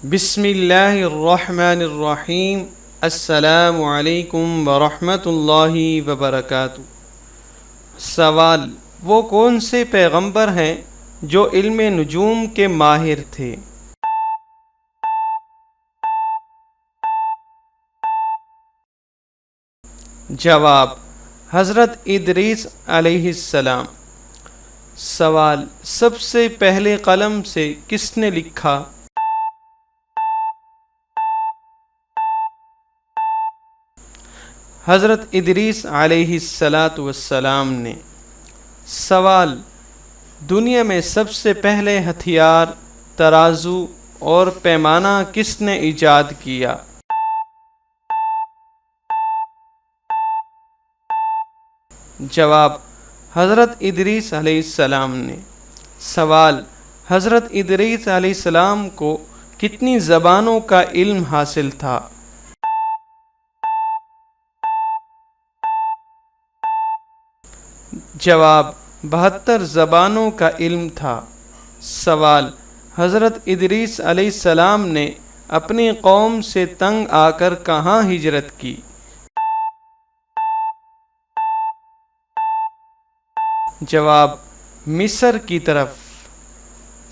بسم اللہ الرحمن الرحیم۔ السلام علیکم ورحمۃ اللہ وبرکاتہ۔ سوال: وہ کون سے پیغمبر ہیں جو علم نجوم کے ماہر تھے؟ جواب: حضرت ادریس علیہ السلام۔ سوال: سب سے پہلے قلم سے کس نے لکھا؟ حضرت ادریس علیہ السلام نے۔ سوال: دنیا میں سب سے پہلے ہتھیار، ترازو اور پیمانہ کس نے ایجاد کیا؟ جواب: حضرت ادریس علیہ السلام نے۔ سوال: حضرت ادریس علیہ السلام کو کتنی زبانوں کا علم حاصل تھا؟ جواب: 72 زبانوں کا علم تھا۔ سوال: حضرت ادریس علیہ السلام نے اپنی قوم سے تنگ آ کر کہاں ہجرت کی؟ جواب: مصر کی طرف۔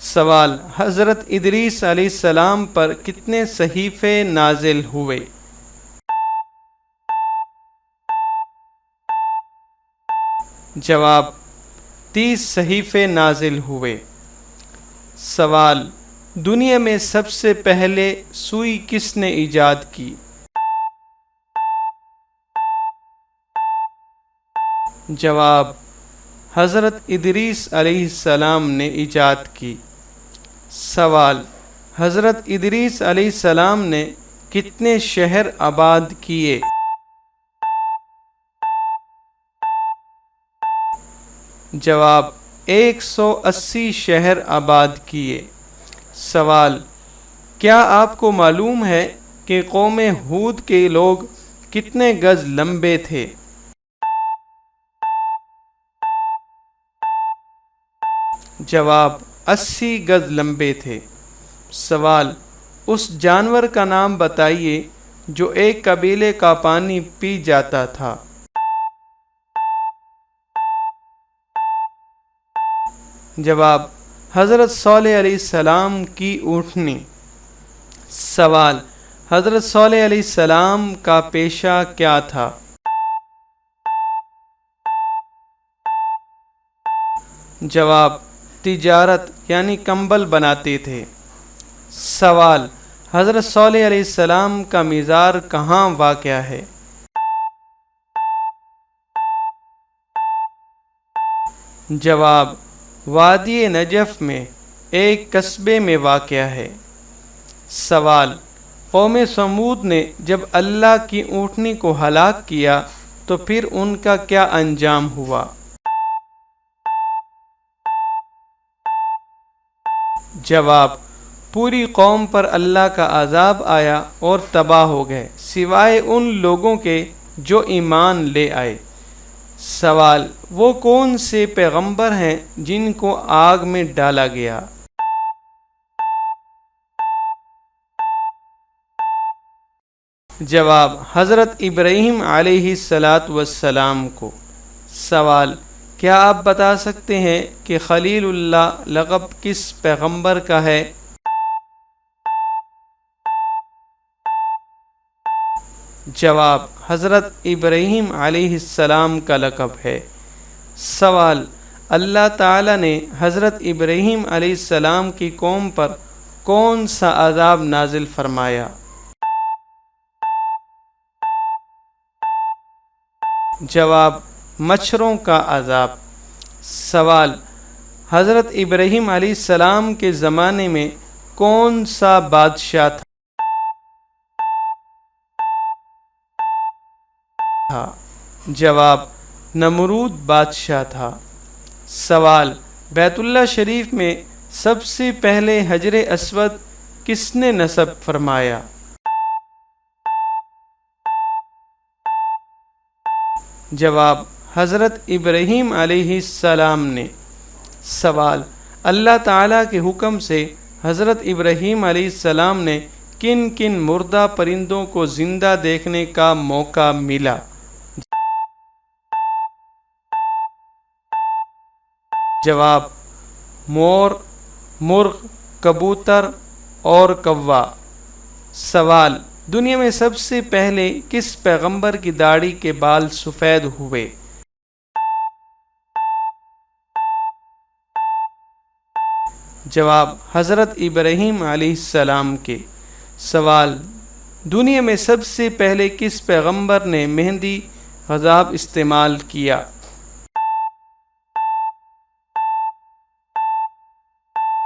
سوال: حضرت ادریس علیہ السلام پر کتنے صحیفے نازل ہوئے؟ جواب: 30 صحیفے نازل ہوئے۔ سوال: دنیا میں سب سے پہلے سوئی کس نے ایجاد کی؟ جواب: حضرت ادریس علیہ السلام نے ایجاد کی۔ سوال: حضرت ادریس علیہ السلام نے کتنے شہر آباد کیے؟ جواب: 180 شہر آباد کیے۔ سوال: کیا آپ کو معلوم ہے کہ قوم ہود کے لوگ کتنے گز لمبے تھے؟ جواب: 80 گز لمبے تھے۔ سوال: اس جانور کا نام بتائیے جو ایک قبیلے کا پانی پی جاتا تھا۔ جواب: حضرت صالح علیہ السلام کی اونٹنی۔ سوال: حضرت صالح علیہ السلام کا پیشہ کیا تھا؟ جواب: تجارت یعنی کمبل بناتے تھے۔ سوال: حضرت صالح علیہ السلام کا مزار کہاں واقع ہے؟ جواب: وادی نجف میں ایک قصبے میں واقع ہے۔ سوال: قوم سمود نے جب اللہ کی اونٹنی کو ہلاک کیا تو پھر ان کا کیا انجام ہوا؟ جواب: پوری قوم پر اللہ کا عذاب آیا اور تباہ ہو گئے سوائے ان لوگوں کے جو ایمان لے آئے۔ سوال: وہ کون سے پیغمبر ہیں جن کو آگ میں ڈالا گیا؟ جواب: حضرت ابراہیم علیہ السلام کو۔ سوال: کیا آپ بتا سکتے ہیں کہ خلیل اللہ لقب کس پیغمبر کا ہے؟ جواب: حضرت ابراہیم علیہ السلام کا لقب ہے۔ سوال: اللہ تعالی نے حضرت ابراہیم علیہ السلام کی قوم پر کون سا عذاب نازل فرمایا؟ جواب: مچھروں کا عذاب۔ سوال: حضرت ابراہیم علیہ السلام کے زمانے میں کون سا بادشاہ تھا؟ جواب: نمرود بادشاہ تھا۔ سوال: بیت اللہ شریف میں سب سے پہلے حجر اسود کس نے نصب فرمایا؟ جواب: حضرت ابراہیم علیہ السلام نے۔ سوال: اللہ تعالیٰ کے حکم سے حضرت ابراہیم علیہ السلام نے کن کن مردہ پرندوں کو زندہ دیکھنے کا موقع ملا؟ جواب: مور، مرغ، کبوتر اور کوا۔ سوال: دنیا میں سب سے پہلے کس پیغمبر کی داڑھی کے بال سفید ہوئے؟ جواب: حضرت ابراہیم علیہ السلام کے۔ سوال: دنیا میں سب سے پہلے کس پیغمبر نے مہندی خضاب استعمال کیا؟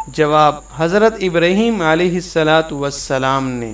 جواب: حضرت ابراہیم علیہ السلام نے۔